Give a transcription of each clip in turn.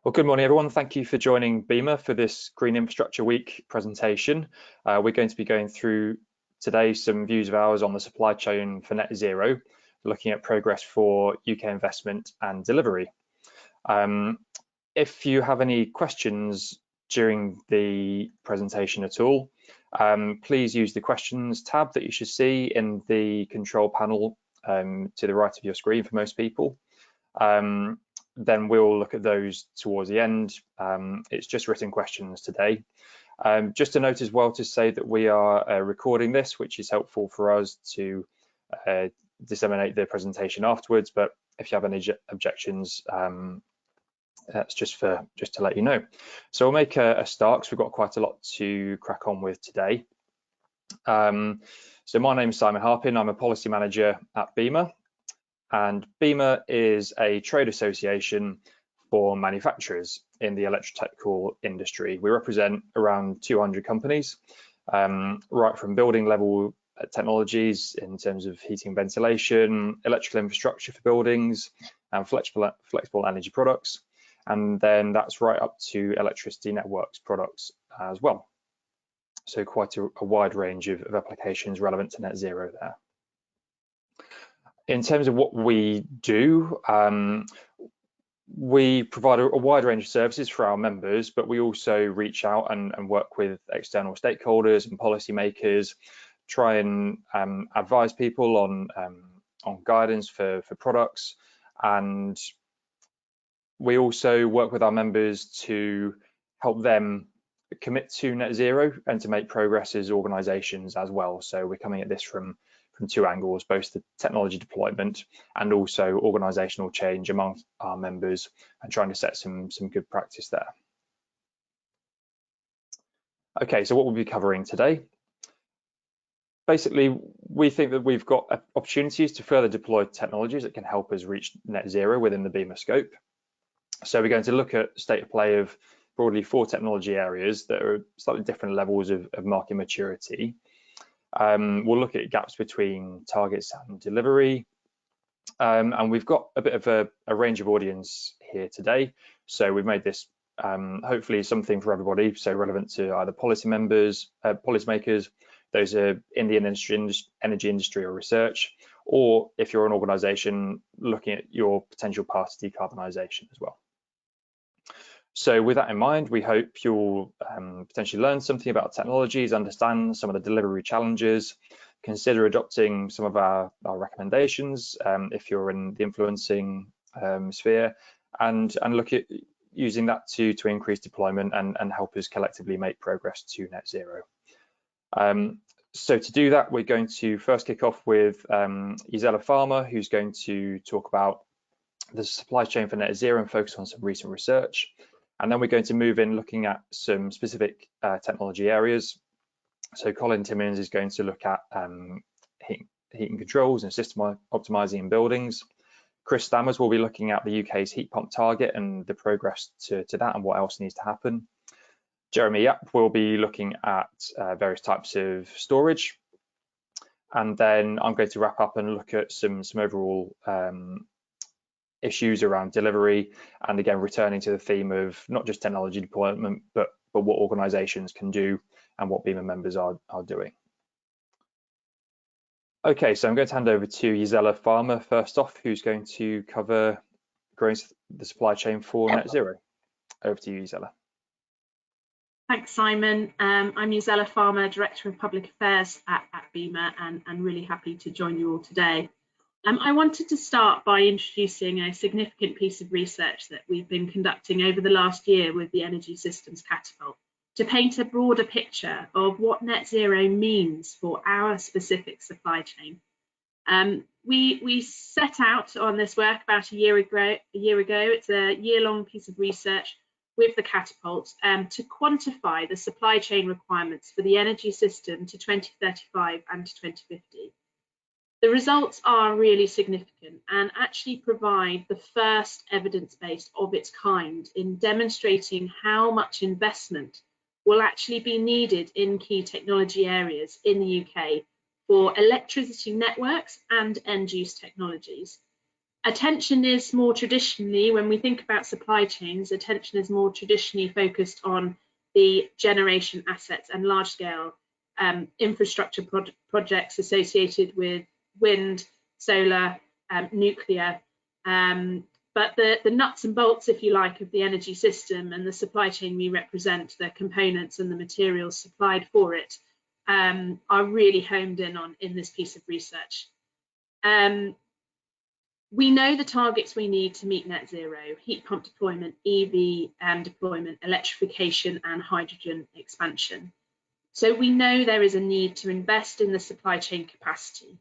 Well, good morning, everyone. Thank you for joining BEAMA for this Green Infrastructure Week presentation. We're going to be going through today some views of ours on the supply chain for net zero, looking at progress for UK investment and delivery. If you have any questions during the presentation at all, please use the questions tab that you should see in the control panel to the right of your screen for most people. Then we'll look at those towards the end. It's just written questions today. Just a note as well to say that we are recording this, which is helpful for us to disseminate the presentation afterwards. But if you have any objections, that's just to let you know. So we'll make a start because we've got quite a lot to crack on with today. So my name is Simon Harpin. I'm a policy manager at BEAMA. And BEAMA is a trade association for manufacturers in the electrotechnical industry. We represent around 200 companies, right from building level technologies in terms of heating and ventilation, electrical infrastructure for buildings, and flexible energy products. And then that's right up to electricity networks products as well. So quite a wide range of applications relevant to net zero there. In terms of what we do, we provide a wide range of services for our members, but we also reach out and work with external stakeholders and policymakers, try and advise people on guidance for products. And we also work with our members to help them commit to net zero and to make progress as organisations as well. So we're coming at this from two angles, both the technology deployment and also organisational change among our members, and trying to set some good practice there. Okay, so what we'll be covering today. Basically, we think that we've got opportunities to further deploy technologies that can help us reach net zero within the BEAMA scope. So we're going to look at state of play of broadly 4 technology areas that are slightly different levels of market maturity. We'll look at gaps between targets and delivery, and we've got a bit of a range of audience here today. So we've made this hopefully something for everybody, so relevant to either policymakers, those are in the energy industry or research, or if you're an organisation looking at your potential path to decarbonisation as well. So with that in mind, we hope you'll potentially learn something about technologies, understand some of the delivery challenges, consider adopting some of our recommendations if you're in the influencing sphere, and look at using that to increase deployment and help us collectively make progress to net zero. So to do that, we're going to first kick off with Gisela Farmer, who's going to talk about the supply chain for net zero and focus on some recent research. And then we're going to move in looking at some specific technology areas. So Colin Timmins is going to look at heating controls and system optimizing in buildings. Chris Stammers will be looking at the UK's heat pump target and the progress to that and what else needs to happen. Jeremy Yap will be looking at various types of storage. And then I'm going to wrap up and look at some overall issues around delivery, and again returning to the theme of not just technology deployment but what organisations can do and what BEAMA members are doing. Okay, so I'm going to hand over to Gisela Farmer first off, who's going to cover growing the supply chain for net zero. Over to you, Gisela. Thanks, Simon. I'm Gisela Farmer, Director of Public Affairs at BEAMA, and really happy to join you all today. I wanted to start by introducing a significant piece of research that we've been conducting over the last year with the Energy Systems Catapult to paint a broader picture of what net zero means for our specific supply chain. We set out on this work about a year ago. It's a year-long piece of research with the Catapult to quantify the supply chain requirements for the energy system to 2035 and to 2050. The results are really significant and actually provide the first evidence base of its kind in demonstrating how much investment will actually be needed in key technology areas in the UK for electricity networks and end-use technologies. Attention is more traditionally, when we think about supply chains, attention is more traditionally focused on the generation assets and large-scale infrastructure projects associated with wind, solar, nuclear. But the nuts and bolts, if you like, of the energy system and the supply chain we represent, the components and the materials supplied for it, are really homed in on in this piece of research. We know the targets we need to meet net zero: heat pump deployment, EV deployment, electrification and hydrogen expansion. So we know there is a need to invest in the supply chain capacity.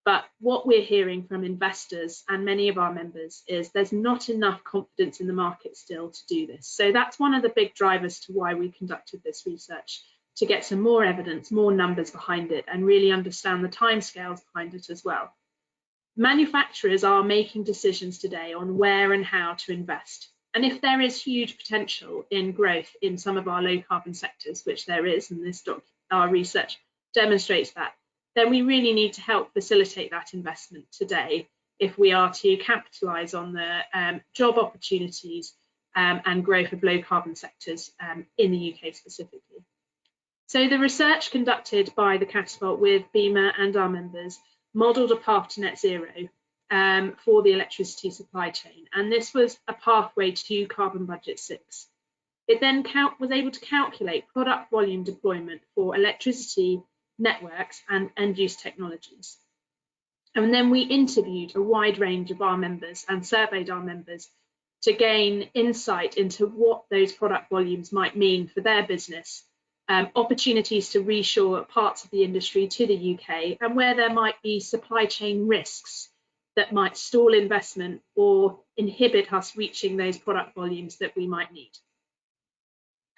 But what we're hearing from investors and many of our members is there's not enough confidence in the market still to do this. So that's one of the big drivers to why we conducted this research, to get some more evidence, more numbers behind it, and really understand the timescales behind it as well. Manufacturers are making decisions today on where and how to invest. And if there is huge potential in growth in some of our low carbon sectors, which there is, and our research demonstrates that, then we really need to help facilitate that investment today if we are to capitalise on the job opportunities and growth of low carbon sectors in the UK specifically. So the research conducted by the Catapult with BEAMA and our members modelled a path to net zero for the electricity supply chain, and this was a pathway to Carbon Budget 6. It then was able to calculate product volume deployment for electricity networks and end-use technologies. And then we interviewed a wide range of our members and surveyed our members to gain insight into what those product volumes might mean for their business, opportunities to reshore parts of the industry to the UK, and where there might be supply chain risks that might stall investment or inhibit us reaching those product volumes that we might need.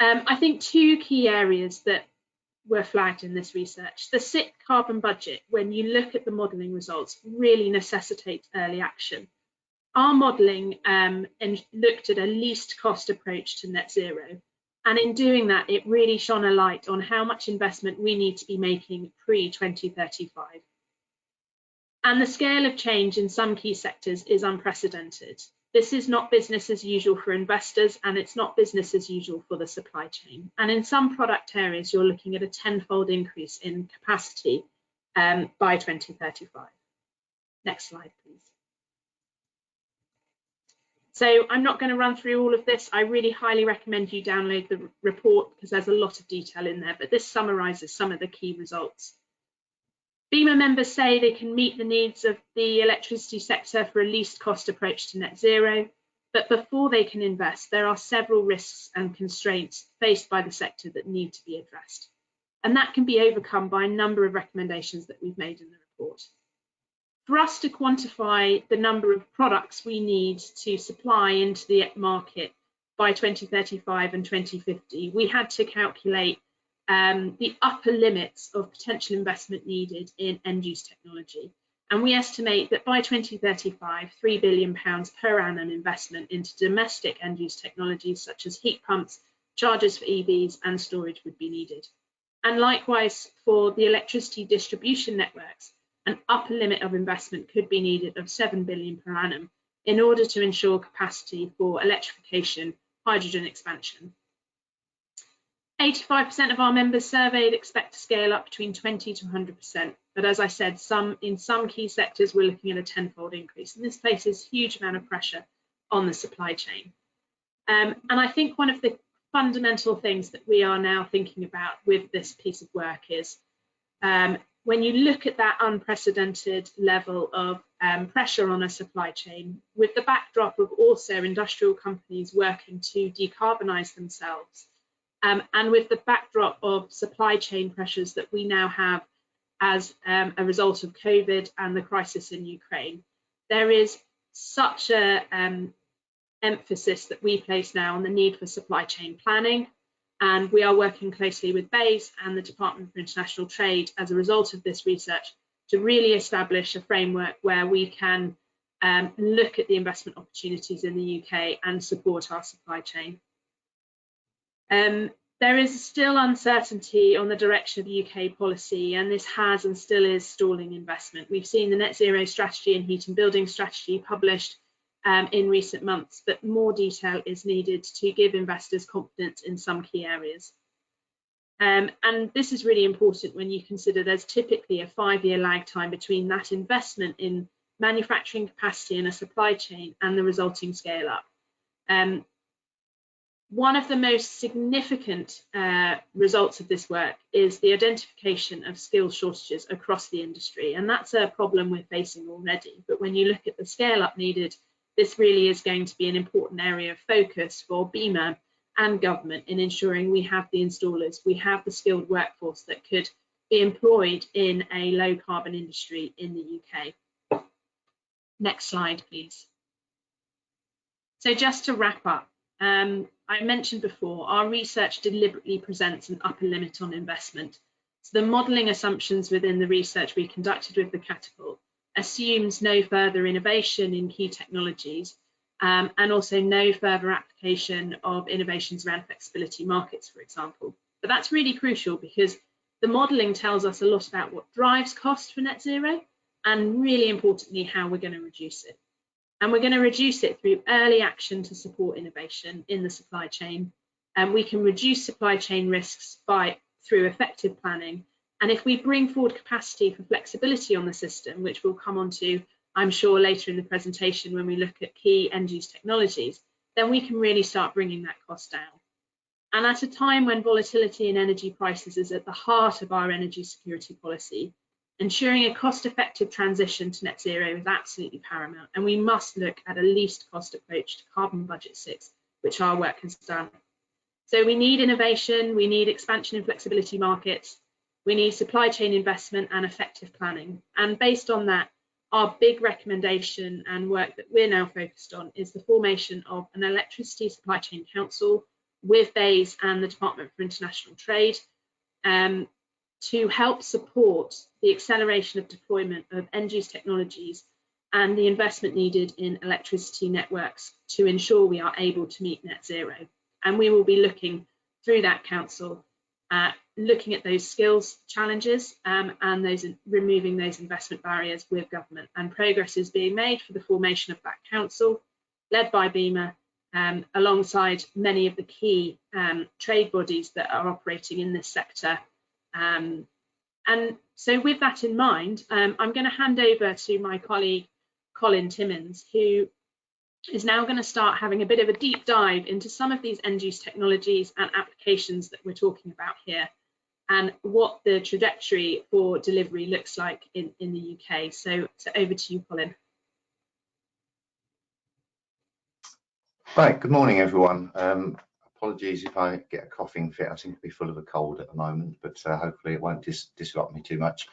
I think two key areas that were flagged in this research: the SIC carbon budget, when you look at the modelling results, really necessitates early action. Our modelling looked at a least cost approach to net zero, and in doing that, it really shone a light on how much investment we need to be making pre-2035. And the scale of change in some key sectors is unprecedented. This is not business as usual for investors, and it's not business as usual for the supply chain. And in some product areas, you're looking at a 10-fold increase in capacity by 2035. Next slide, please. So I'm not going to run through all of this. I really highly recommend you download the report because there's a lot of detail in there, but this summarises some of the key results. BEAMA members say they can meet the needs of the electricity sector for a least cost approach to net zero, but before they can invest, there are several risks and constraints faced by the sector that need to be addressed. And that can be overcome by a number of recommendations that we've made in the report. For us to quantify the number of products we need to supply into the market by 2035 and 2050, we had to calculate the upper limits of potential investment needed in end-use technology. And we estimate that by 2035, £3 billion per annum investment into domestic end-use technologies such as heat pumps, chargers for EVs and storage would be needed. And likewise, for the electricity distribution networks, an upper limit of investment could be needed of £7 billion per annum in order to ensure capacity for electrification, hydrogen expansion. 85% of our members surveyed expect to scale up between 20 to 100%, but as I said, in some key sectors we're looking at a 10-fold increase, and this places a huge amount of pressure on the supply chain. And I think one of the fundamental things that we are now thinking about with this piece of work is when you look at that unprecedented level of pressure on a supply chain, with the backdrop of also industrial companies working to decarbonise themselves, and with the backdrop of supply chain pressures that we now have as a result of COVID and the crisis in Ukraine, there is such an emphasis that we place now on the need for supply chain planning. And we are working closely with BEIS and the Department for International Trade as a result of this research to really establish a framework where we can look at the investment opportunities in the UK and support our supply chain. There is still uncertainty on the direction of UK policy, and this has and still is stalling investment. We've seen the Net Zero Strategy and Heat and Building Strategy published in recent months, but more detail is needed to give investors confidence in some key areas. And this is really important when you consider there's typically a 5-year lag time between that investment in manufacturing capacity in a supply chain and the resulting scale up. One of the most significant results of this work is the identification of skills shortages across the industry, and that's a problem we're facing already. But when you look at the scale up needed, this really is going to be an important area of focus for BEAMA and government in ensuring we have the installers, we have the skilled workforce that could be employed in a low carbon industry in the UK. Next slide, please. So just to wrap up, I mentioned before, our research deliberately presents an upper limit on investment. So the modelling assumptions within the research we conducted with the Catapult assumes no further innovation in key technologies and also no further application of innovations around flexibility markets, for example. But that's really crucial because the modelling tells us a lot about what drives cost for net zero and, really importantly, how we're going to reduce it. And we're going to reduce it through early action to support innovation in the supply chain. And we can reduce supply chain risks through effective planning. And if we bring forward capacity for flexibility on the system, which we'll come on to, I'm sure, later in the presentation when we look at key end-use technologies, then we can really start bringing that cost down. And at a time when volatility in energy prices is at the heart of our energy security policy, ensuring a cost-effective transition to net zero is absolutely paramount, and we must look at a least cost approach to Carbon Budget 6, which our work has done. So we need innovation, we need expansion in flexibility markets, we need supply chain investment and effective planning. And based on that, our big recommendation and work that we're now focused on is the formation of an electricity supply chain council with BEIS and the Department for International Trade, to help support the acceleration of deployment of end-use technologies and the investment needed in electricity networks to ensure we are able to meet net zero. And we will be looking through that council, looking at those skills challenges and removing those investment barriers with government. And progress is being made for the formation of that council, led by BEAMA, alongside many of the key trade bodies that are operating in this sector. And so with that in mind, I'm going to hand over to my colleague, Colin Timmins, who is now going to start having a bit of a deep dive into some of these end-use technologies and applications that we're talking about here, and what the trajectory for delivery looks like in the UK. So over to you, Colin. Right, good morning, everyone. Apologies if I get a coughing fit. I seem to be full of a cold at the moment, but hopefully it won't disrupt me too much.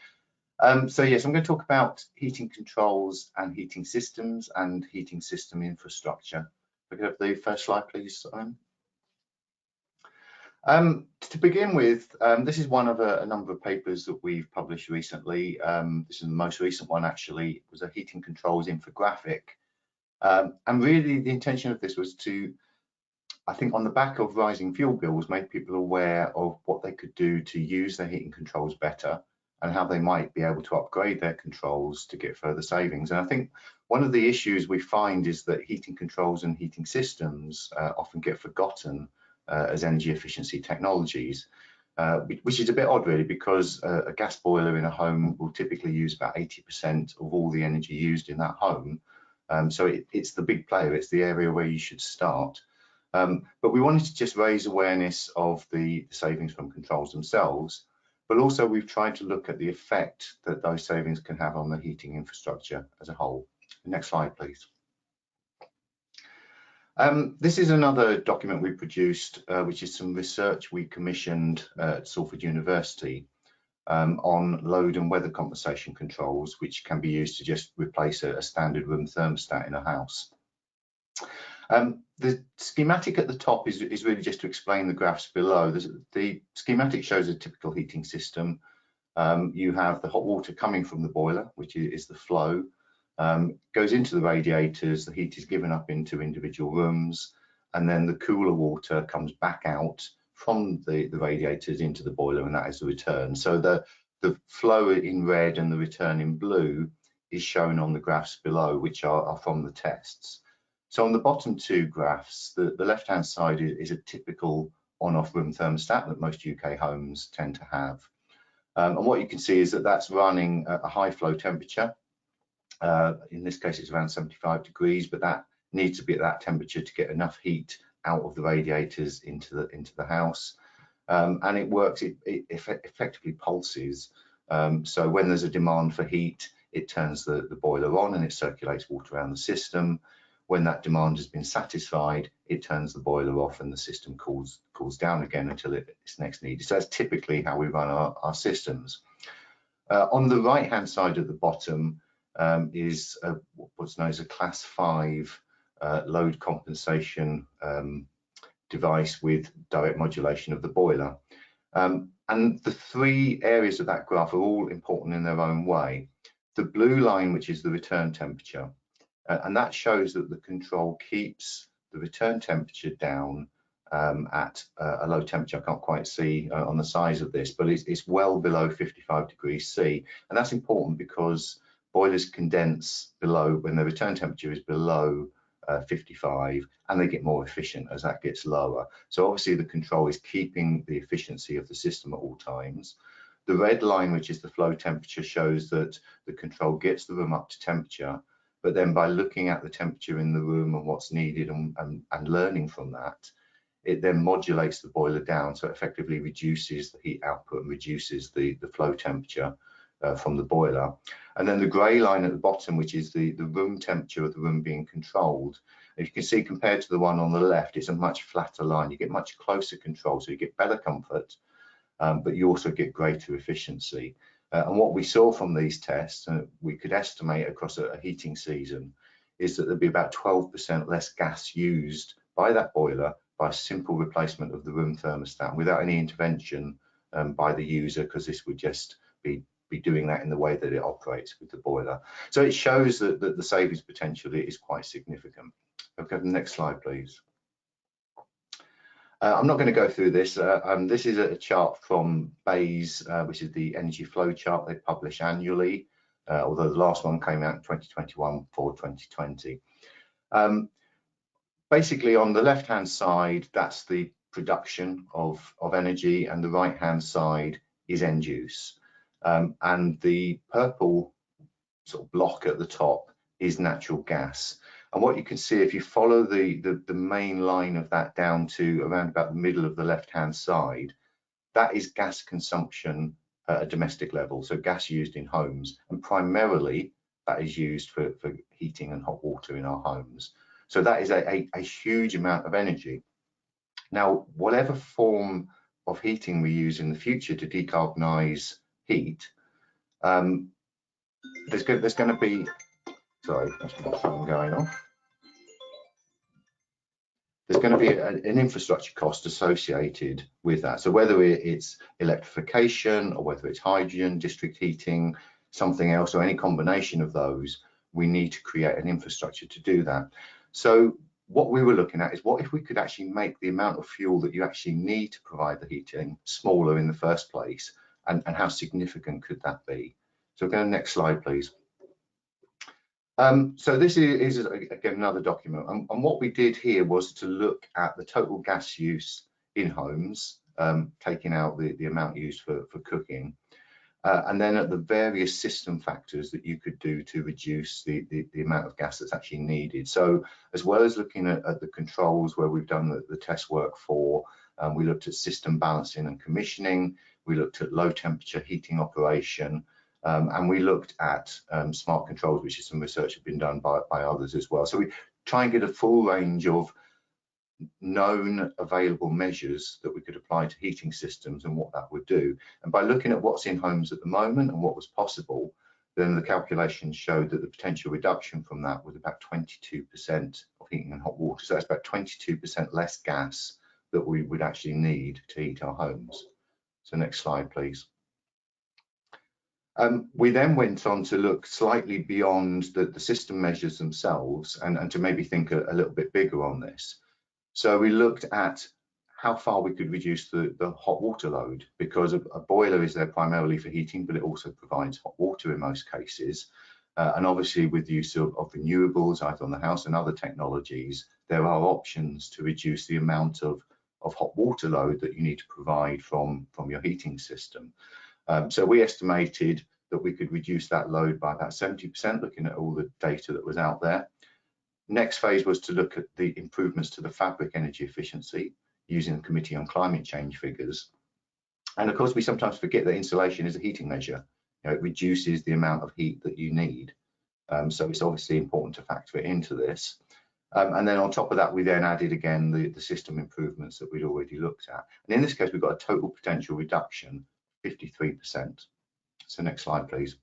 So yes, I'm going to talk about heating controls and heating systems and heating system infrastructure. If I could have the first slide, please, Simon. To begin with, this is one of a number of papers that we've published recently. This is the most recent one, actually. It was a heating controls infographic. And really the intention of this was to, I think, on the back of rising fuel bills, make people aware of what they could do to use their heating controls better and how they might be able to upgrade their controls to get further savings. And I think one of the issues we find is that heating controls and heating systems often get forgotten as energy efficiency technologies, which is a bit odd really, because a gas boiler in a home will typically use about 80% of all the energy used in that home. So it's the big player, it's the area where you should start. But we wanted to just raise awareness of the savings from controls themselves, but also we've tried to look at the effect that those savings can have on the heating infrastructure as a whole. Next slide, please. This is another document we produced, which is some research we commissioned at Salford University on load and weather compensation controls, which can be used to just replace a standard room thermostat in a house. The schematic at the top is really just to explain the graphs below. The schematic shows a typical heating system. You have the hot water coming from the boiler, which is the flow, goes into the radiators, the heat is given up into individual rooms, and then the cooler water comes back out from the radiators into the boiler, and that is the return. So the flow in red and the return in blue is shown on the graphs below, which are from the tests. So on the bottom two graphs, the left-hand side is a typical on-off room thermostat that most UK homes tend to have. And what you can see is that that's running at a high flow temperature. In this case, it's around 75 degrees, but that needs to be at that temperature to get enough heat out of the radiators into the house. And it works, it effectively pulses. So when there's a demand for heat, it turns the boiler on and it circulates water around the system. When that demand has been satisfied, it turns the boiler off and the system cools down again until it's next needed. So that's typically how we run our systems. On the right-hand side of the bottom is what's known as a Class 5 load compensation device with direct modulation of the boiler. And the three areas of that graph are all important in their own way. The blue line, which is the return temperature, and that shows that the control keeps the return temperature down at a low temperature. I can't quite see on the size of this, but it's well below 55 degrees C. And that's important because boilers condense below, when the return temperature is below 55, and they get more efficient as that gets lower. So obviously the control is keeping the efficiency of the system at all times. The red line, which is the flow temperature, shows that the control gets the room up to temperature, but then by looking at the temperature in the room and what's needed and learning from that, it then modulates the boiler down, so it effectively reduces the heat output and reduces the flow temperature from the boiler. And then the grey line at the bottom, which is the room temperature of the room being controlled. If you can see, compared to the one on the left, it's a much flatter line. You get much closer control, so you get better comfort, but you also get greater efficiency. And what we saw from these tests, and we could estimate across a heating season, is that there'd be about 12% less gas used by that boiler by simple replacement of the room thermostat without any intervention by the user, because this would just be doing that in the way that it operates with the boiler. So it shows that the savings potential is quite significant. Okay, the next slide, please. I'm not going to go through this. This is a chart from BEAMA, which is the energy flow chart they publish annually, although the last one came out in 2021 for 2020. Basically, on the left-hand side, that's the production of energy, and the right-hand side is end use. And the purple sort of block at the top is natural gas. And what you can see, if you follow the main line of that down to around about the middle of the left-hand side, that is gas consumption at a domestic level, so gas used in homes, and primarily that is used for heating and hot water in our homes. So that is a huge amount of energy. Now, whatever form of heating we use in the future to decarbonise heat, there's going to be, sorry, that's my phone going off. There's going to be an infrastructure cost associated with that. So whether it's electrification or whether it's hydrogen, district heating, something else, or any combination of those, we need to create an infrastructure to do that. So what we were looking at is, what if we could actually make the amount of fuel that you actually need to provide the heating smaller in the first place, and how significant could that be? So go to the next slide, please. So this is again another document, and what we did here was to look at the total gas use in homes, taking out the amount used for cooking, and then at the various system factors that you could do to reduce the amount of gas that's actually needed. So as well as looking at the controls where we've done the test work for, we looked at system balancing and commissioning, we looked at low temperature heating operation, and we looked at smart controls, which is some research has been done by others as well. So we try and get a full range of known available measures that we could apply to heating systems and what that would do. And by looking at what's in homes at the moment and what was possible, then the calculations showed that the potential reduction from that was about 22% of heating and hot water. So that's about 22% less gas that we would actually need to heat our homes. So next slide, please. We then went on to look slightly beyond the system measures themselves and to maybe think a little bit bigger on this. So we looked at how far we could reduce the hot water load, because a boiler is there primarily for heating, but it also provides hot water in most cases. And obviously with the use of renewables, either on the house and other technologies, there are options to reduce the amount of hot water load that you need to provide from your heating system. So we estimated that we could reduce that load by about 70%, looking at all the data that was out there. Next phase was to look at the improvements to the fabric energy efficiency using the Committee on Climate Change figures. And of course, we sometimes forget that insulation is a heating measure. You know, it reduces the amount of heat that you need. So it's obviously important to factor it into this. And then on top of that, we then added again the system improvements that we'd already looked at. And in this case, we've got a total potential reduction, 53%. So next slide, please.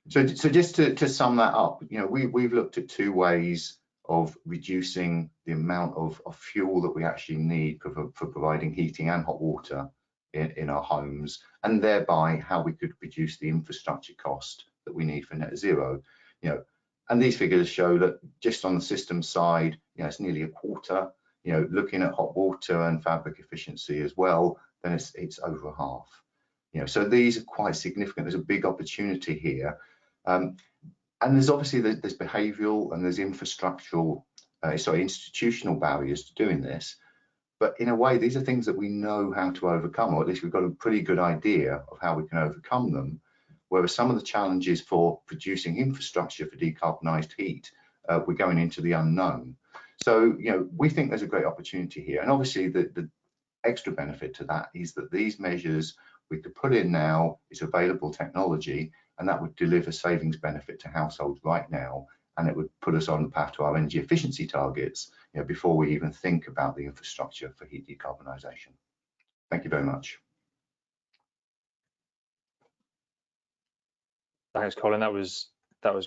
So just to sum that up, you know, we've looked at two ways of reducing the amount of fuel that we actually need for providing heating and hot water in our homes, and thereby how we could reduce the infrastructure cost that we need for net zero. You know, and these figures show that just on the system side, you know, it's nearly a quarter. You know, looking at hot water and fabric efficiency as well, then it's over half. You know, so these are quite significant. There's a big opportunity here. And there's obviously there's behavioural and there's institutional barriers to doing this. But in a way, these are things that we know how to overcome, or at least we've got a pretty good idea of how we can overcome them. Whereas some of the challenges for producing infrastructure for decarbonised heat, we're going into the unknown. So, you know, we think there's a great opportunity here. And obviously the extra benefit to that is that these measures we could put in now, is available technology, and that would deliver savings benefit to households right now, and it would put us on the path to our energy efficiency targets, you know, before we even think about the infrastructure for heat decarbonisation. Thank you very much. Thanks, Colin. That was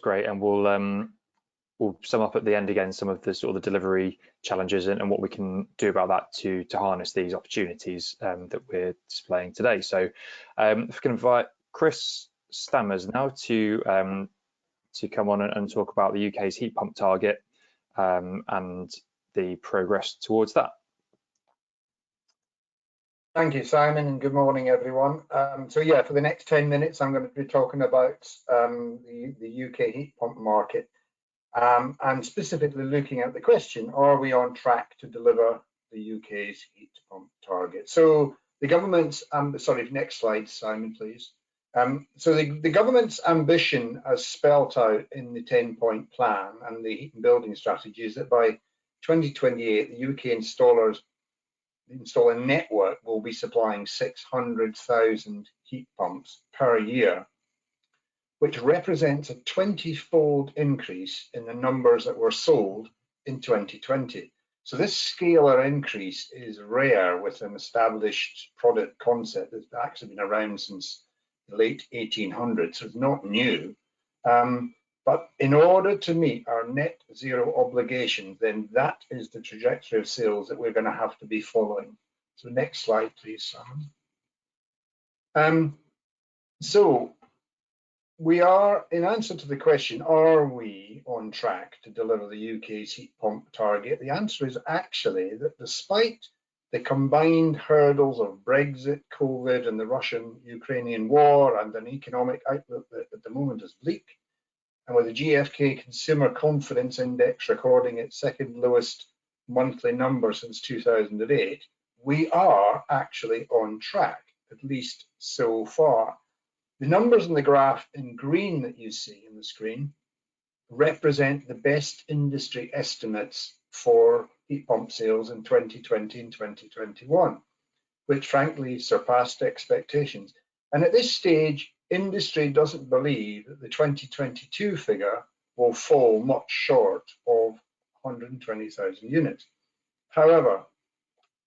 great, and we'll sum up at the end again some of the sort of the delivery challenges and what we can do about that to harness these opportunities that we're displaying today. So if we can invite Chris Stammers now to come on and talk about the UK's heat pump target and the progress towards that. Thank you, Simon, and good morning, everyone. So yeah, for the next 10 minutes, I'm going to be talking about the UK heat pump market, and specifically looking at the question, are we on track to deliver the UK's heat pump target? So the government's, sorry, next slide, Simon, please. So the government's ambition, as spelt out in the 10-point plan and the heat and building strategy, is that by 2028, the UK installer network will be supplying 600,000 heat pumps per year, which represents a 20-fold increase in the numbers that were sold in 2020. So this scalar increase is rare with an established product concept that's actually been around since the late 1800s, so it's not new. But in order to meet our net zero obligation, then that is the trajectory of sales that we're going to have to be following. So next slide, please, Simon. So we are, in answer to the question, are we on track to deliver the UK's heat pump target? The answer is actually that despite the combined hurdles of Brexit, COVID, and the Russian-Ukrainian war, and an economic outlook that at the moment is bleak, and with the GfK Consumer Confidence Index recording its second lowest monthly number since 2008, we are actually on track, at least so far. The numbers in the graph in green that you see on the screen represent the best industry estimates for heat pump sales in 2020 and 2021, which frankly surpassed expectations. And at this stage, industry doesn't believe that the 2022 figure will fall much short of 120,000 units. However,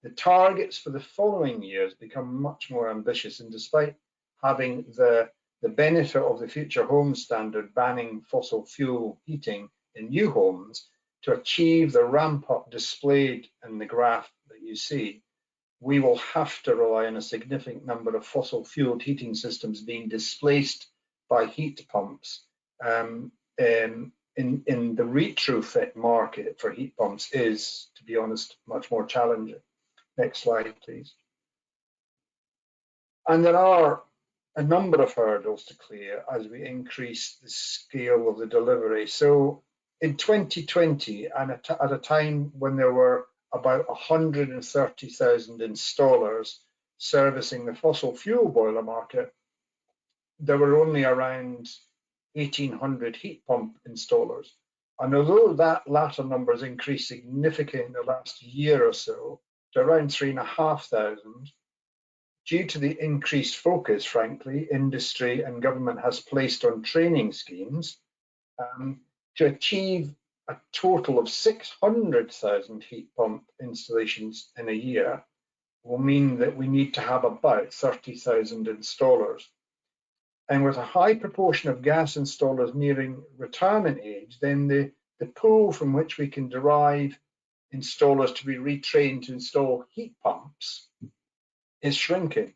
the targets for the following years become much more ambitious, and despite having the benefit of the Future Homes Standard banning fossil fuel heating in new homes, to achieve the ramp up displayed in the graph that you see, we will have to rely on a significant number of fossil fueled heating systems being displaced by heat pumps in the retrofit market for heat pumps is, to be honest, much more challenging. Next slide, please. And there are a number of hurdles to clear as we increase the scale of the delivery. So in 2020, and at a time when there were about 130,000 installers servicing the fossil fuel boiler market, there were only around 1,800 heat pump installers. And although that latter number has increased significantly in the last year or so to around 3,500, due to the increased focus, frankly, industry and government has placed on training schemes, to achieve a total of 600,000 heat pump installations in a year will mean that we need to have about 30,000 installers. And with a high proportion of gas installers nearing retirement age, then the pool from which we can derive installers to be retrained to install heat pumps is shrinking.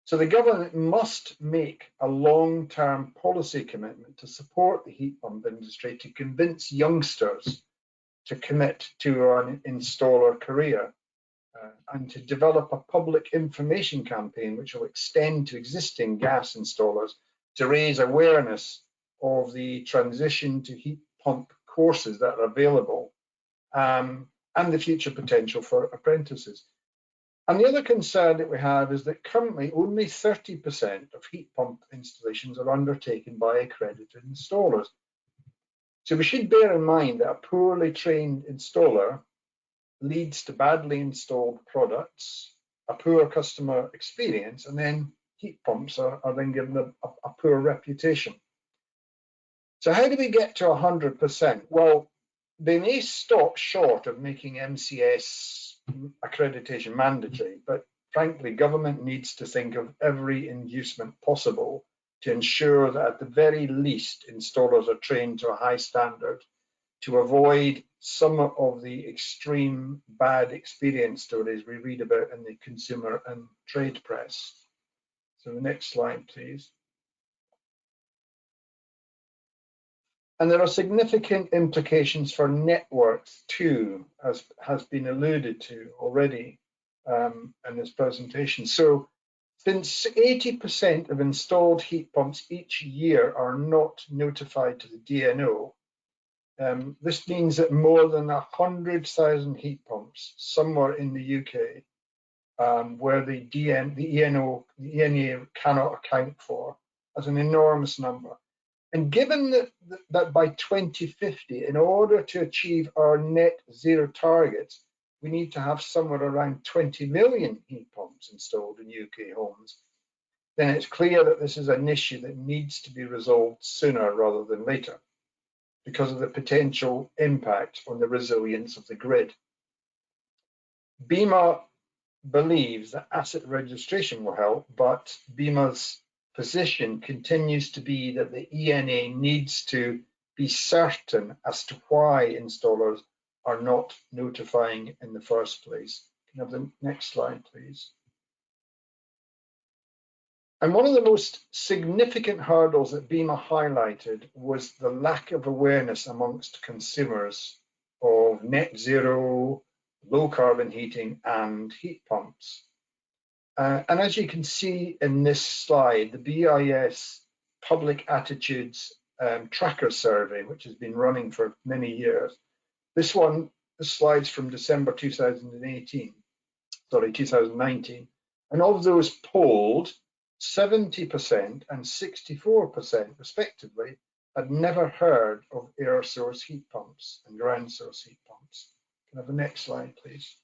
So the government must make a long-term policy commitment to support the heat pump industry to convince youngsters to commit to an installer career, and to develop a public information campaign which will extend to existing gas installers to raise awareness of the transition to heat pump courses that are available, and the future potential for apprentices. And the other concern that we have is that currently only 30% of heat pump installations are undertaken by accredited installers. So we should bear in mind that a poorly trained installer leads to badly installed products, a poor customer experience, and then heat pumps are then given a poor reputation. So how do we get to 100%? Well, they may stop short of making MCS accreditation mandatory, but frankly, government needs to think of every inducement possible to ensure that at the very least, installers are trained to a high standard to avoid some of the extreme bad experience stories we read about in the consumer and trade press. So the next slide, please. And there are significant implications for networks too, as has been alluded to already in this presentation. So since 80% of installed heat pumps each year are not notified to the DNO, this means that more than 100,000 heat pumps somewhere in the UK, where the ENA cannot account for, as an enormous number. And given that by 2050, in order to achieve our net zero targets, we need to have somewhere around 20 million heat pumps installed in UK homes, then it's clear that this is an issue that needs to be resolved sooner rather than later, because of the potential impact on the resilience of the grid. BEAMA believes that asset registration will help, but BEAMA's position continues to be that the ENA needs to be certain as to why installers are not notifying in the first place. Can I have the next slide, please? And one of the most significant hurdles that BEAMA highlighted was the lack of awareness amongst consumers of net zero, low carbon heating and heat pumps. And as you can see in this slide, the BIS Public Attitudes Tracker Survey, which has been running for many years. This slide's from December 2019. And of those polled, 70% and 64% respectively had never heard of air source heat pumps and ground source heat pumps. Can I have the next slide, please?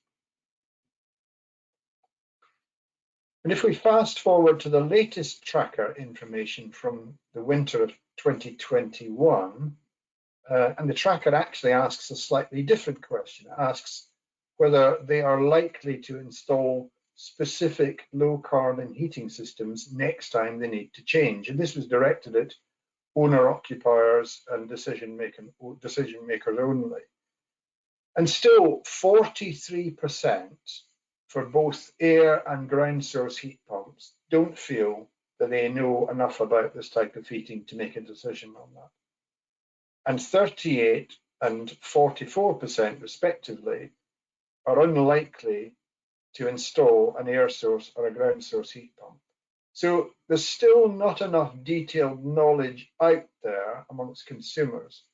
And if we fast forward to the latest tracker information from the winter of 2021, and the tracker actually asks a slightly different question. It asks whether they are likely to install specific low carbon heating systems next time they need to change. And this was directed at owner occupiers and decision makers only. And still 43% for both air and ground source heat pumps don't feel that they know enough about this type of heating to make a decision on that. and 38 and 44% respectively are unlikely to install an air source or a ground source heat pump. So there's still not enough detailed knowledge out there amongst consumers.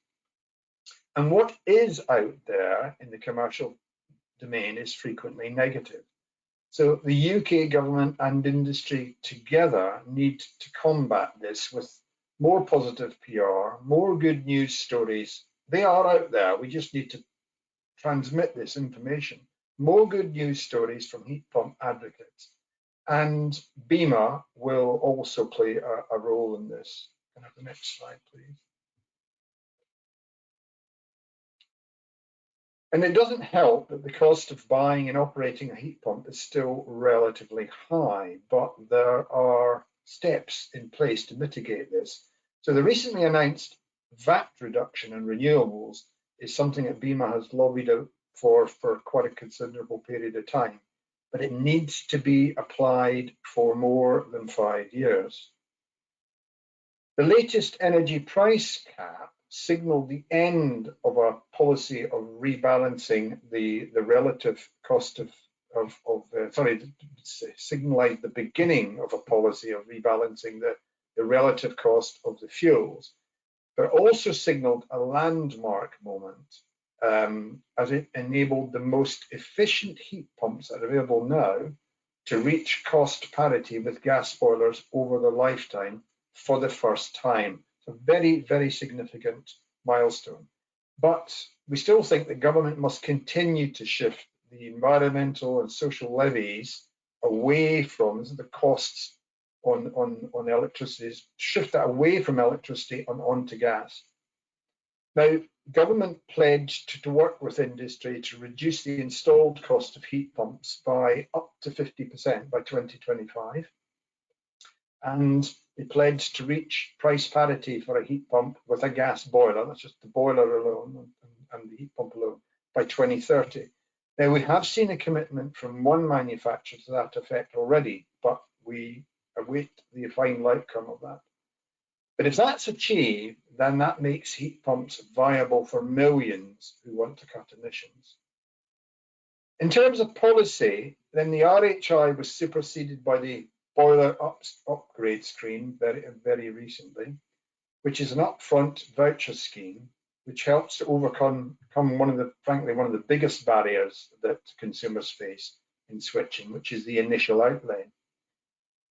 And what is out there in the commercial domain is frequently negative. So the UK government and industry together need to combat this with more positive PR, more good news stories. They are out there. We just need to transmit this information. More good news stories from heat pump advocates. And BEAMA will also play a role in this. Can I have the next slide, please? And it doesn't help that the cost of buying and operating a heat pump is still relatively high, but there are steps in place to mitigate this. So the recently announced VAT reduction in renewables is something that BEAMA has lobbied out for quite a considerable period of time, but it needs to be applied for more than 5 years. The latest energy price cap signaled the end of a policy of rebalancing the relative cost signalized the beginning of a policy of rebalancing the relative cost of the fuels, but also signaled a landmark moment as it enabled the most efficient heat pumps that are available now to reach cost parity with gas boilers over the lifetime for the first time. A very, very significant milestone. But we still think the government must continue to shift the environmental and social levies away from the costs on electricity, shift that away from electricity and onto gas. Now, government pledged to work with industry to reduce the installed cost of heat pumps by up to 50% by 2025. And they pledged to reach price parity for a heat pump with a gas boiler, that's just the boiler alone and the heat pump alone, by 2030. Now, we have seen a commitment from one manufacturer to that effect already, but we await the final outcome of that. But if that's achieved, then that makes heat pumps viable for millions who want to cut emissions. In terms of policy, then the RHI was superseded by the boiler upgrade scheme very recently, which is an upfront voucher scheme, which helps to overcome frankly one of the biggest barriers that consumers face in switching, which is the initial outlay.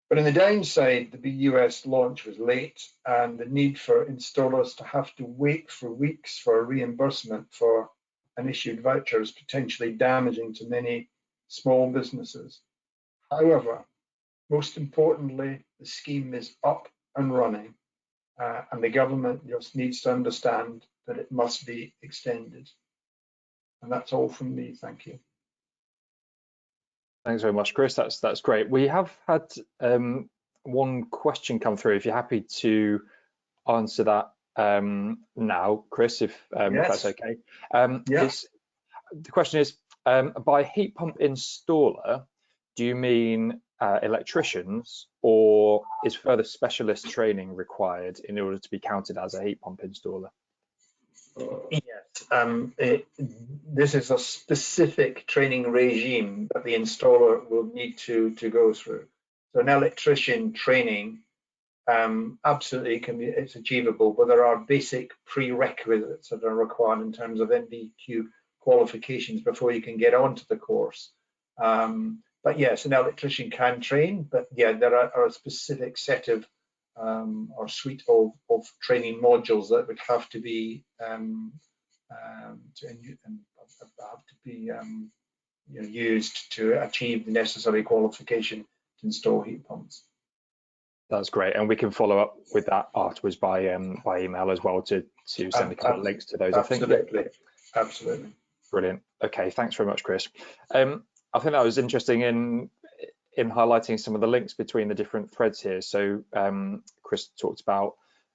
But on the downside, the US launch was late, and the need for installers to have to wait for weeks for reimbursement for an issued voucher is potentially damaging to many small businesses. However, most importantly, the scheme is up and running, and the government just needs to understand that it must be extended. And that's all from me. Thank you. Thanks very much, Chris. That's great. We have had one question come through. If you're happy to answer that now, Chris, if that's okay. Yes. The question is, by heat pump installer, do you mean electricians, or is further specialist training required in order to be counted as a heat pump installer? Yes, this is a specific training regime that the installer will need to go through. So an electrician training absolutely it's achievable, but there are basic prerequisites that are required in terms of NVQ qualifications before you can get onto the course. But yes, an electrician can train, but yeah, there are a specific set of or suite of training modules that would have to be used to achieve the necessary qualification to install heat pumps. That's great, and we can follow up with that afterwards by email as well to send a couple of links to those. Absolutely. Brilliant. Okay, thanks very much, Chris. I think that was interesting in highlighting some of the links between the different threads here. So Chris talked about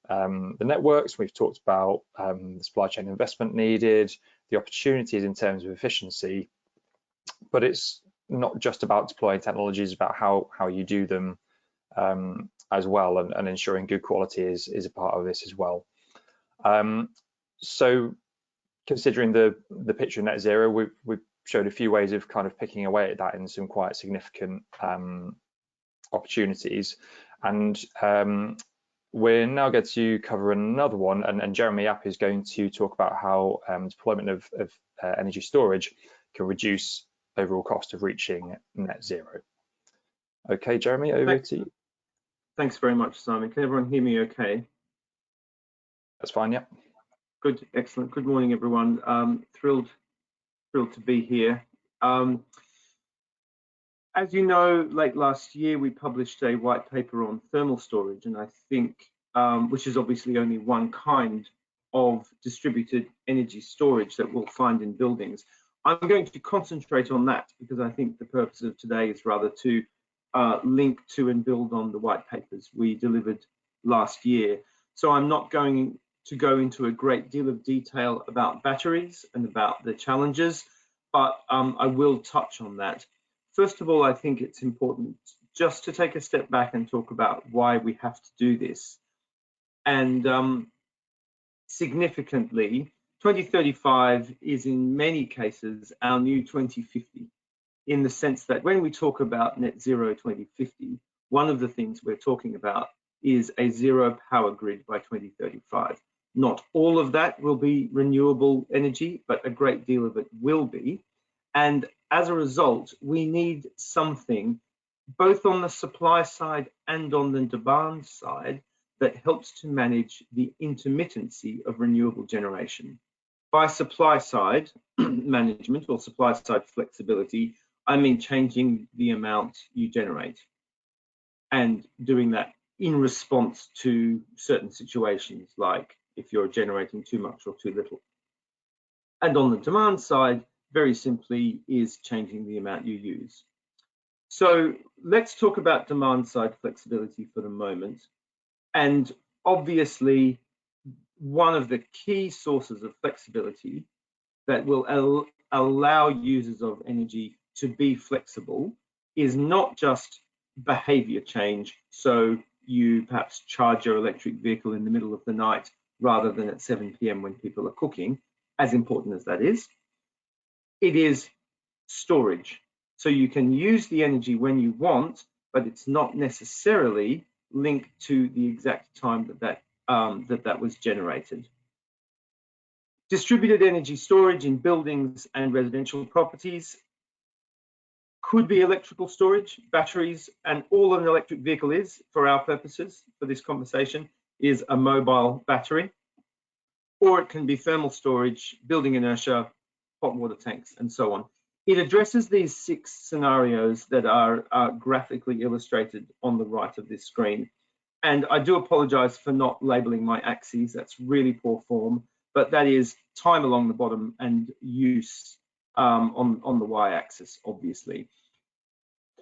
the networks, we've talked about the supply chain investment needed, the opportunities in terms of efficiency, but it's not just about deploying technologies, about how you do them as well, and ensuring good quality is a part of this as well. So considering the picture of net zero, we've showed a few ways of kind of picking away at that in some quite significant opportunities. And we're now going to cover another one, and Jeremy App is going to talk about how deployment of energy storage can reduce overall cost of reaching net zero. Okay, Jeremy, over to you. Thanks very much, Simon. Can everyone hear me okay? That's fine, yeah. Good, excellent. Good morning, everyone. Thrilled to be here. As you know, late last year, we published a white paper on thermal storage, and I think, which is obviously only one kind of distributed energy storage that we'll find in buildings. I'm going to concentrate on that because I think the purpose of today is rather to link to and build on the white papers we delivered last year. So I'm not going to go into a great deal of detail about batteries and about the challenges, but I will touch on that. First of all, I think it's important just to take a step back and talk about why we have to do this. And significantly, 2035 is in many cases our new 2050, in the sense that when we talk about net zero 2050, one of the things we're talking about is a zero power grid by 2035. Not all of that will be renewable energy, but a great deal of it will be. And as a result, we need something both on the supply side and on the demand side that helps to manage the intermittency of renewable generation. By supply side management or supply side flexibility, I mean changing the amount you generate and doing that in response to certain situations, like if you're generating too much or too little. And on the demand side, very simply, is changing the amount you use. So let's talk about demand side flexibility for the moment. And obviously, one of the key sources of flexibility that will allow users of energy to be flexible is not just behavior change. So you perhaps charge your electric vehicle in the middle of the night rather than at 7 p.m. when people are cooking, as important as that is. It is storage. So you can use the energy when you want, but it's not necessarily linked to the exact time that was generated. Distributed energy storage in buildings and residential properties could be electrical storage, batteries, and all an electric vehicle is, for our purposes, for this conversation, is a mobile battery. Or it can be thermal storage, building inertia, hot water tanks, and so on. It addresses these 6 scenarios that are graphically illustrated on the right of this screen. And I do apologize for not labeling my axes. That's really poor form, but that is time along the bottom and use on the y-axis, obviously.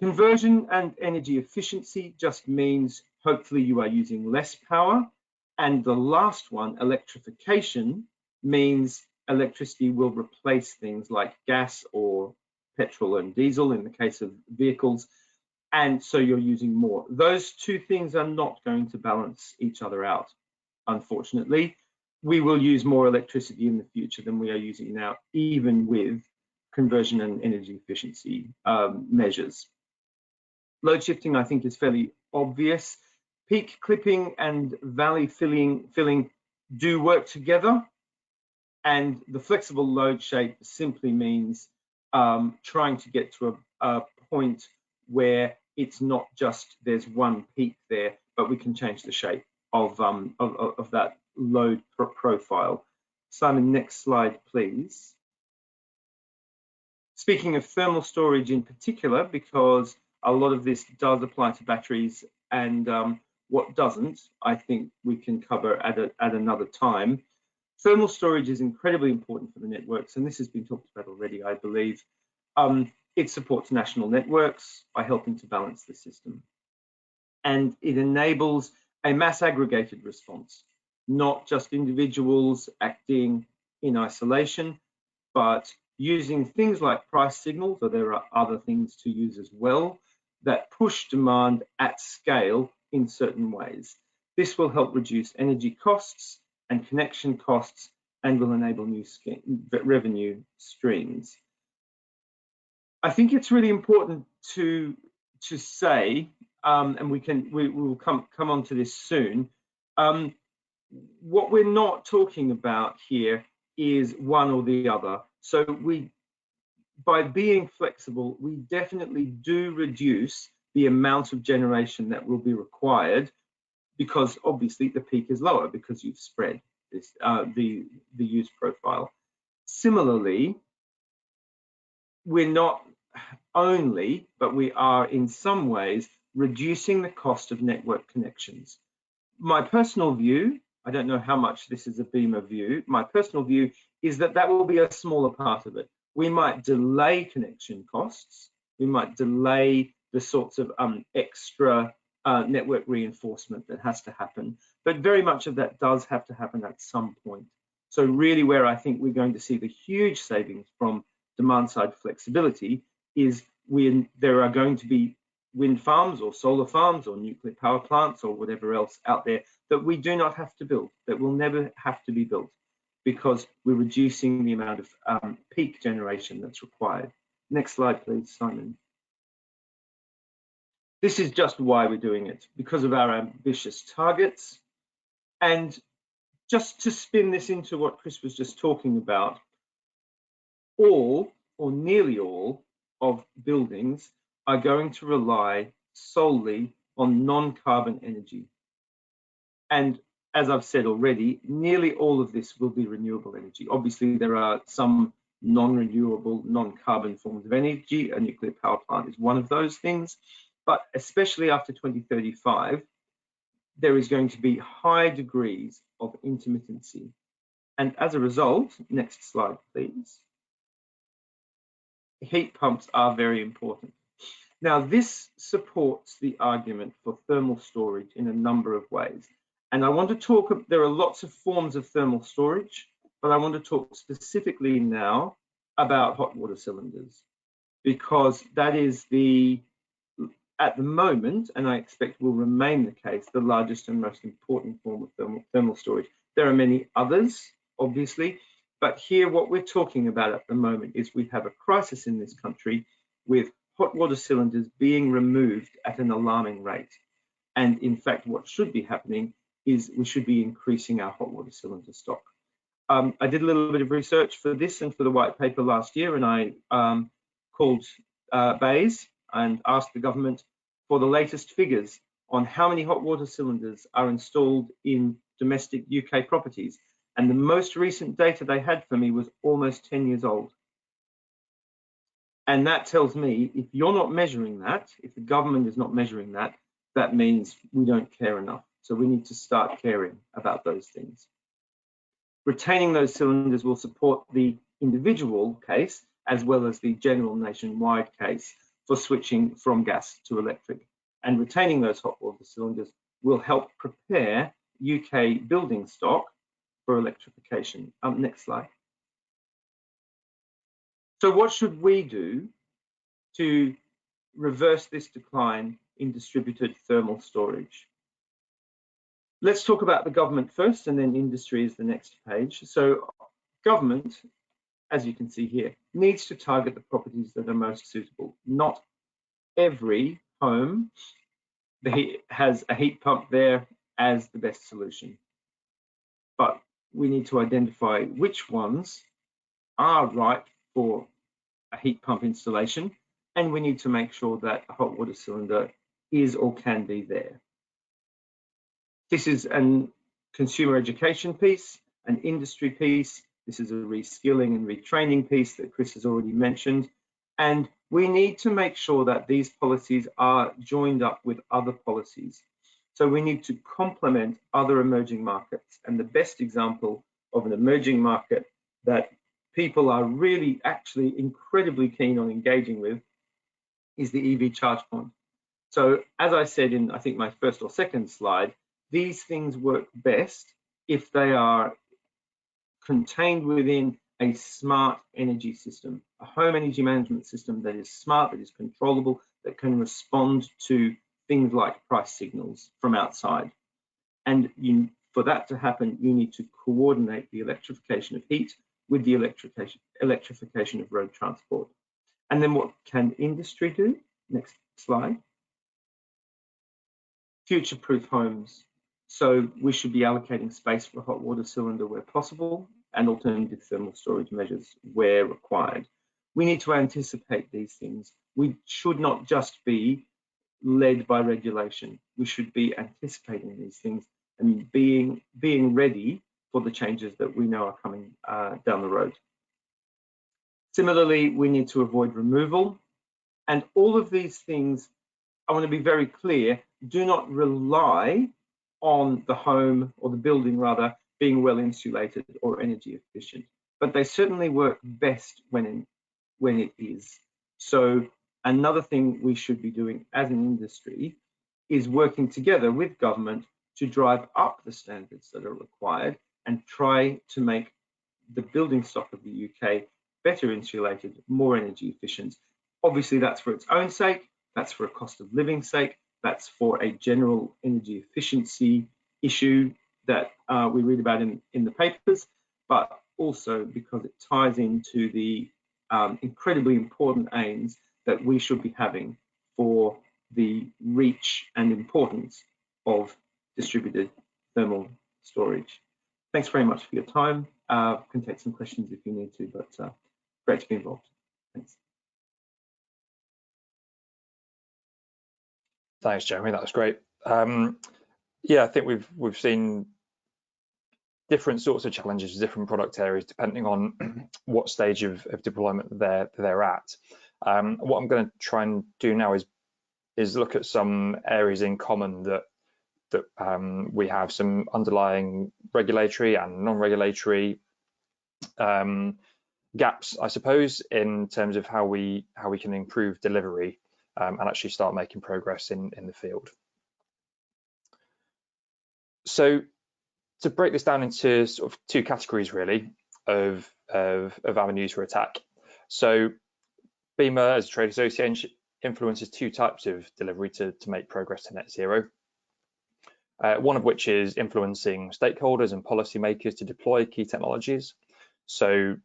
Conversion and energy efficiency just means hopefully you are using less power. And the last one, electrification, means electricity will replace things like gas or petrol and diesel in the case of vehicles. And so you're using more. Those two things are not going to balance each other out, unfortunately. We will use more electricity in the future than we are using now, even with conversion and energy efficiency measures. Load shifting, I think, is fairly obvious. Peak clipping and valley filling do work together. And the flexible load shape simply means trying to get to a point where it's not just there's one peak there, but we can change the shape of that load profile. Simon, next slide, please. Speaking of thermal storage in particular, because a lot of this does apply to batteries, and what doesn't, I think we can cover at another time. Thermal storage is incredibly important for the networks, and this has been talked about already, I believe. It supports national networks by helping to balance the system. And it enables a mass aggregated response, not just individuals acting in isolation, but using things like price signals, or there are other things to use as well, that push demand at scale in certain ways. This will help reduce energy costs and connection costs and will enable new revenue streams. I think it's really important to say, and we will come on to this soon. What we're not talking about here is one or the other. So by being flexible, we definitely do reduce the amount of generation that will be required, because obviously the peak is lower because you've spread this, the use profile. Similarly, we're not only, but we are in some ways reducing the cost of network connections. My personal view, I don't know how much this is a BEAMA view, my personal view is that that will be a smaller part of it. We might delay connection costs, we might delay the sorts of extra network reinforcement that has to happen, but very much of that does have to happen at some point. So really where I think we're going to see the huge savings from demand side flexibility is when there are going to be wind farms or solar farms or nuclear power plants or whatever else out there that we do not have to build, that will never have to be built, because we're reducing the amount of peak generation that's required. Next slide, please, Simon. This is just why we're doing it, because of our ambitious targets. And just to spin this into what Chris was just talking about, all or nearly all of buildings are going to rely solely on non-carbon energy. And as I've said already, nearly all of this will be renewable energy. Obviously, there are some non-renewable, non-carbon forms of energy. A nuclear power plant is one of those things. But especially after 2035, there is going to be high degrees of intermittency. And as a result, next slide, please. Heat pumps are very important. Now, this supports the argument for thermal storage in a number of ways. And I want to talk, there are lots of forms of thermal storage, but I want to talk specifically now about hot water cylinders, because that is at the moment, and I expect will remain the case, the largest and most important form of thermal storage. There are many others, obviously, but here what we're talking about at the moment is we have a crisis in this country with hot water cylinders being removed at an alarming rate. And in fact, what should be happening is we should be increasing our hot water cylinder stock. I did a little bit of research for this and for the white paper last year, and I called BEIS and asked the government for the latest figures on how many hot water cylinders are installed in domestic UK properties. And the most recent data they had for me was almost 10 years old. And that tells me if you're not measuring that, if the government is not measuring that, that means we don't care enough. So we need to start caring about those things. Retaining those cylinders will support the individual case as well as the general nationwide case for switching from gas to electric. And retaining those hot water cylinders will help prepare UK building stock for electrification. Next slide. So what should we do to reverse this decline in distributed thermal storage? Let's talk about the government first, and then industry is the next page. So government, as you can see here, needs to target the properties that are most suitable. Not every home has a heat pump there as the best solution, but we need to identify which ones are right for a heat pump installation, and we need to make sure that a hot water cylinder is or can be there. This is a consumer education piece, an industry piece. This is a reskilling and retraining piece that Chris has already mentioned. And we need to make sure that these policies are joined up with other policies. So we need to complement other emerging markets. And the best example of an emerging market that people are really actually incredibly keen on engaging with is the EV charge point. So as I said in, I think, my first or second slide, these things work best if they are contained within a smart energy system, a home energy management system that is smart, that is controllable, that can respond to things like price signals from outside. And For that to happen, you need to coordinate the electrification of heat with the electrification of road transport. And then what can industry do? Next slide. Future-proof homes. So we should be allocating space for a hot water cylinder where possible and alternative thermal storage measures where required. We need to anticipate these things. We should not just be led by regulation. We should be anticipating these things and being ready for the changes that we know are coming down the road. Similarly, we need to avoid removal. And all of these things, I want to be very clear, do not rely on the home, or the building rather, being well insulated or energy efficient, but they certainly work best when it is. So another thing we should be doing as an industry is working together with government to drive up the standards that are required and try to make the building stock of the UK better insulated, more energy efficient. Obviously, that's for its own sake, that's for a cost of living sake, that's for a general energy efficiency issue that we read about in the papers, but also because it ties into the incredibly important aims that we should be having for the reach and importance of distributed thermal storage. Thanks very much for your time. Can take some questions if you need to, but great to be involved. Thanks. Thanks, Jeremy. That was great. Yeah, I think we've seen different sorts of challenges, different product areas, depending on what stage of deployment they're at. What I'm going to try and do now is look at some areas in common that we have some underlying regulatory and non-regulatory gaps, I suppose, in terms of how we can improve delivery and actually start making progress in the field. So to break this down into sort of two categories really of avenues for attack. So BEAMA as a trade association influences two types of delivery to make progress to net zero. One of which is influencing stakeholders and policymakers to deploy key technologies. So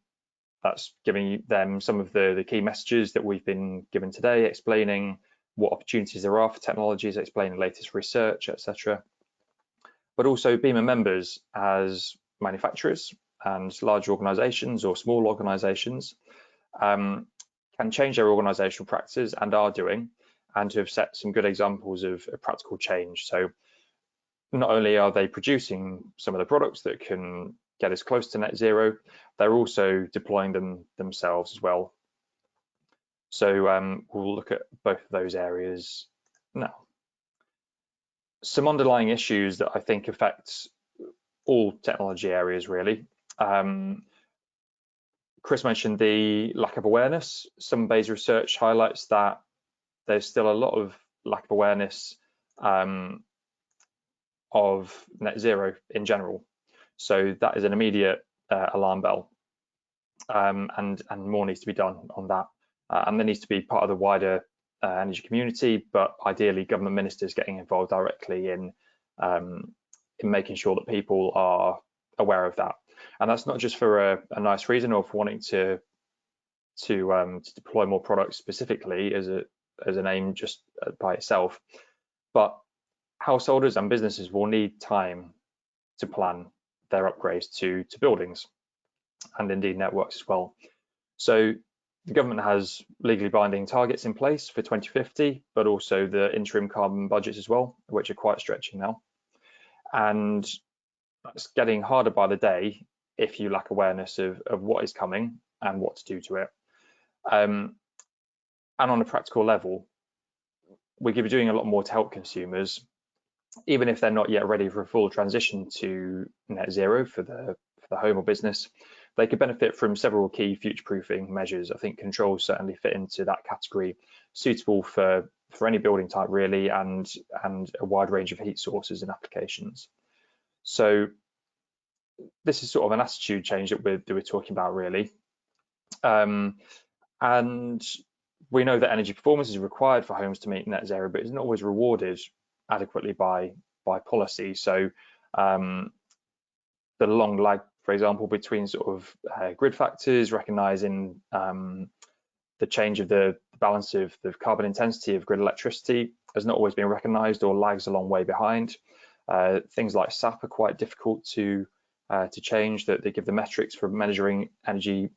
that's giving them some of the key messages that we've been given today, explaining what opportunities there are for technologies, explaining the latest research, etc. But also BEAMA members as manufacturers and large organisations or small organisations can change their organisational practices and are doing, and to have set some good examples of practical change. So not only are they producing some of the products that can get us close to net zero, they're also deploying them themselves as well. So we'll look at both of those areas now. Some underlying issues that I think affect all technology areas really. Chris mentioned the lack of awareness. Some BEAMA research highlights that there's still a lot of lack of awareness of net zero in general. So that is an immediate alarm bell, and more needs to be done on that. And there needs to be part of the wider energy community, but ideally government ministers getting involved directly in making sure that people are aware of that. And that's not just for a nice reason or for wanting to deploy more products specifically as an aim just by itself, but householders and businesses will need time to plan their upgrades to buildings and indeed networks as well. So the government has legally binding targets in place for 2050, but also the interim carbon budgets as well, which are quite stretching now. And it's getting harder by the day if you lack awareness of what is coming and what to do to it. And on a practical level, we're going to be doing a lot more to help consumers, even if they're not yet ready for a full transition to net zero for the home or business. They could benefit from several key future-proofing measures. I think controls certainly fit into that category, suitable for any building type really, and a wide range of heat sources and applications. So this is sort of an attitude change that we're talking about really. And we know that energy performance is required for homes to meet net zero, but it's not always rewarded adequately by policy. So long lag, for example, between sort of grid factors, recognizing the change of the balance of the carbon intensity of grid electricity has not always been recognized or lags a long way behind. Things like SAP are quite difficult to change, that they give the metrics for measuring energy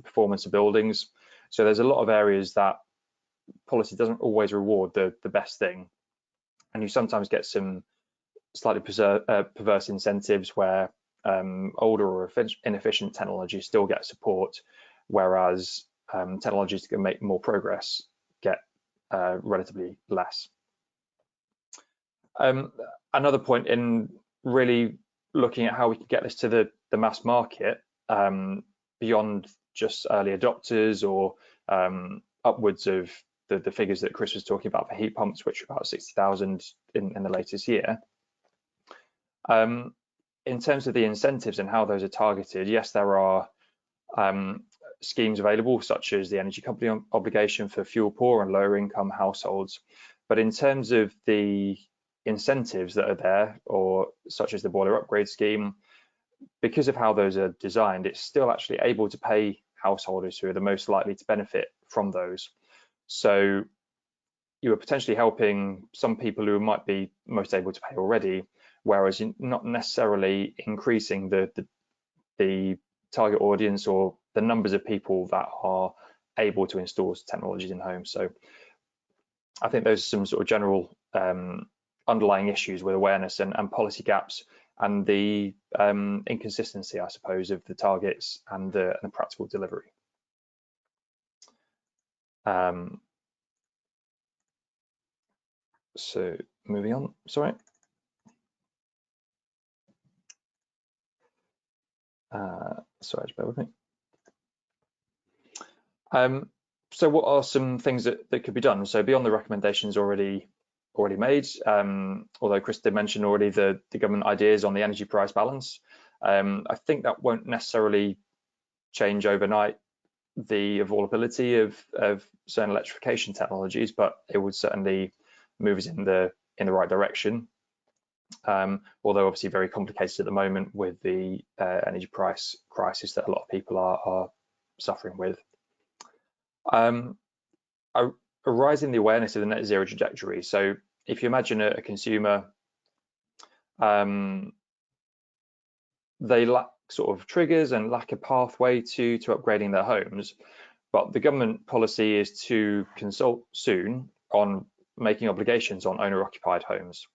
performance of buildings. So there's a lot of areas that policy doesn't always reward the best thing, and you sometimes get some slightly perverse incentives where older or inefficient technologies still get support, whereas technologies that can make more progress get relatively less. Another point in really looking at how we can get this to the mass market, beyond just early adopters or upwards of the figures that Chris was talking about for heat pumps, which are about 60,000 in the latest year. In terms of the incentives and how those are targeted, yes, there are schemes available, such as the energy company obligation for fuel poor and lower income households. But in terms of the incentives that are there, or such as the boiler upgrade scheme, because of how those are designed, it's still actually able to pay householders who are the most likely to benefit from those. So you are potentially helping some people who might be most able to pay already, whereas you're not necessarily increasing the target audience or the numbers of people that are able to install technologies in homes. So I think those are some sort of general underlying issues with awareness and policy gaps, and the inconsistency, I suppose, of the targets and the practical delivery. So moving on, sorry. Sorry, just bear with me. So what are some things that could be done? So beyond the recommendations already made, although Chris did mention already the government ideas on the energy price balance, I think that won't necessarily change overnight the availability of certain electrification technologies, but it would certainly move us in the right direction. Although obviously very complicated at the moment with the energy price crisis that a lot of people are suffering with. A rise in the awareness of the net zero trajectory. So if you imagine a consumer, they lack sort of triggers and lack a pathway to upgrading their homes, but the government policy is to consult soon on making obligations on owner-occupied homes.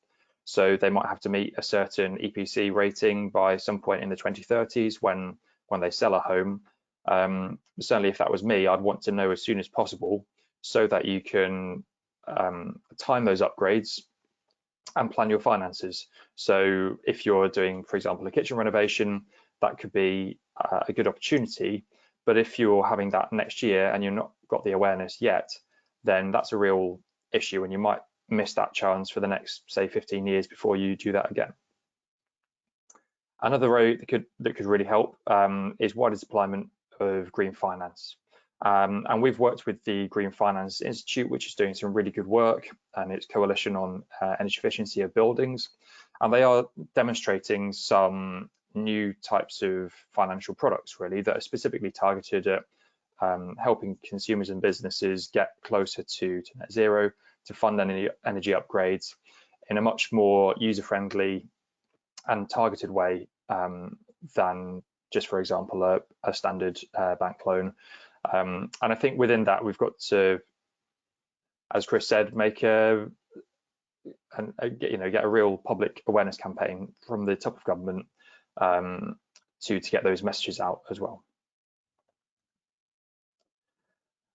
So they might have to meet a certain EPC rating by some point in the 2030s when they sell a home. Certainly, if that was me, I'd want to know as soon as possible so that you can time those upgrades and plan your finances. So if you're doing, for example, a kitchen renovation, that could be a good opportunity. But if you're having that next year and you're not got the awareness yet, then that's a real issue, and you might miss that chance for the next, say, 15 years before you do that again. Another road that could really help is wider deployment of green finance. And we've worked with the Green Finance Institute, which is doing some really good work, and its coalition on energy efficiency of buildings. And they are demonstrating some new types of financial products, really, that are specifically targeted at helping consumers and businesses get closer to net zero, to fund energy upgrades in a much more user-friendly and targeted way than just, for example, a standard bank loan. And I think within that, we've got to, as Chris said, make get a real public awareness campaign from the top of government to get those messages out as well.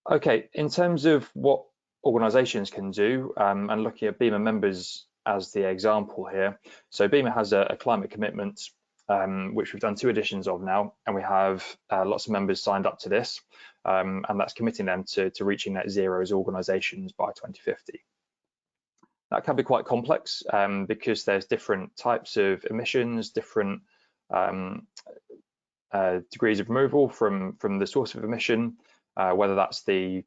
Okay, in terms of what organisations can do, and looking at BEAMA members as the example here. So BEAMA has a climate commitment, which we've done 2 editions of now, and we have lots of members signed up to this, and that's committing them to reaching net zero as organisations by 2050. That can be quite complex because there's different types of emissions, different degrees of removal from the source of emission, whether that's the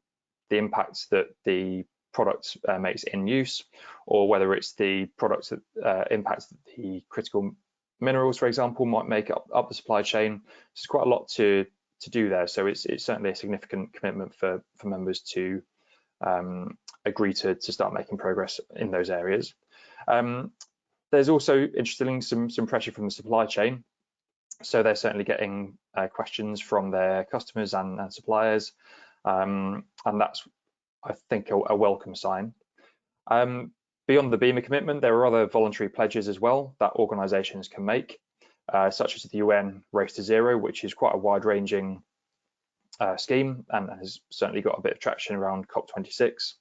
impacts that the product makes in use, or whether it's the products that impacts the critical minerals, for example, might make up the supply chain. There's quite a lot to do there, so it's certainly a significant commitment for members to agree to start making progress in those areas. There's also, interestingly, some pressure from the supply chain. So they're certainly getting questions from their customers and suppliers, and that's, I think, a welcome sign. Beyond the BEAMA commitment, there are other voluntary pledges as well that organisations can make, such as the UN Race to Zero, which is quite a wide-ranging scheme and has certainly got a bit of traction around COP26.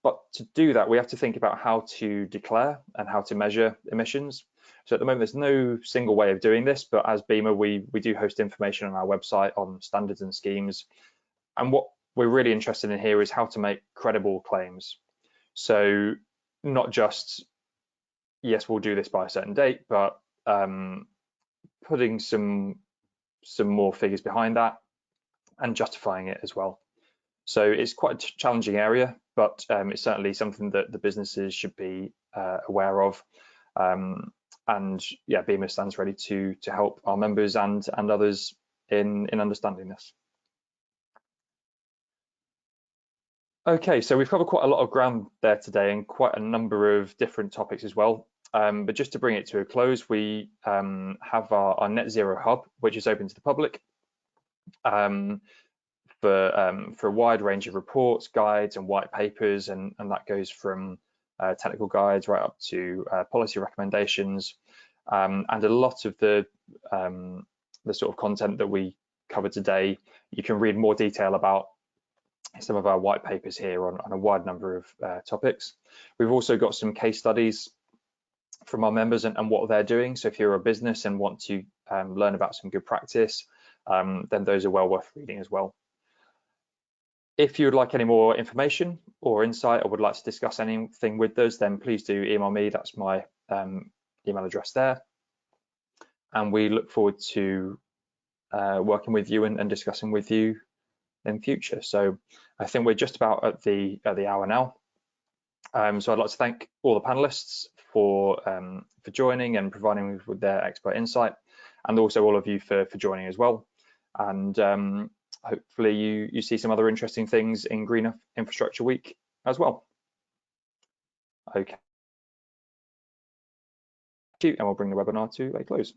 But to do that, we have to think about how to declare and how to measure emissions. So at the moment, there's no single way of doing this, but as BEAMA, we do host information on our website on standards and schemes. And what we're really interested in here is how to make credible claims. So not just, yes, we'll do this by a certain date, but putting some more figures behind that and justifying it as well. So it's quite a challenging area, but it's certainly something that the businesses should be aware of. And yeah, BEAMA stands ready to help our members and others in understanding this. Okay, so we've covered quite a lot of ground there today and quite a number of different topics as well. But just to bring it to a close, we have our Net Zero Hub, which is open to the public for a wide range of reports, guides, and white papers, and that goes from technical guides right up to policy recommendations, and a lot of the sort of content that we covered today. You can read more detail about some of our white papers here on a wide number of topics. We've also got some case studies from our members and what they're doing. So if you're a business and want to learn about some good practice, then those are well worth reading as well. If you would like any more information or insight or would like to discuss anything with us, then please do email me. That's my email address there. And we look forward to working with you and discussing with you in future. So I think we're just about at the hour now. So I'd like to thank all the panelists for joining and providing me with their expert insight, and also all of you for joining as well. And hopefully you see some other interesting things in Green Infrastructure Week as well. Okay. And we'll bring the webinar to a close.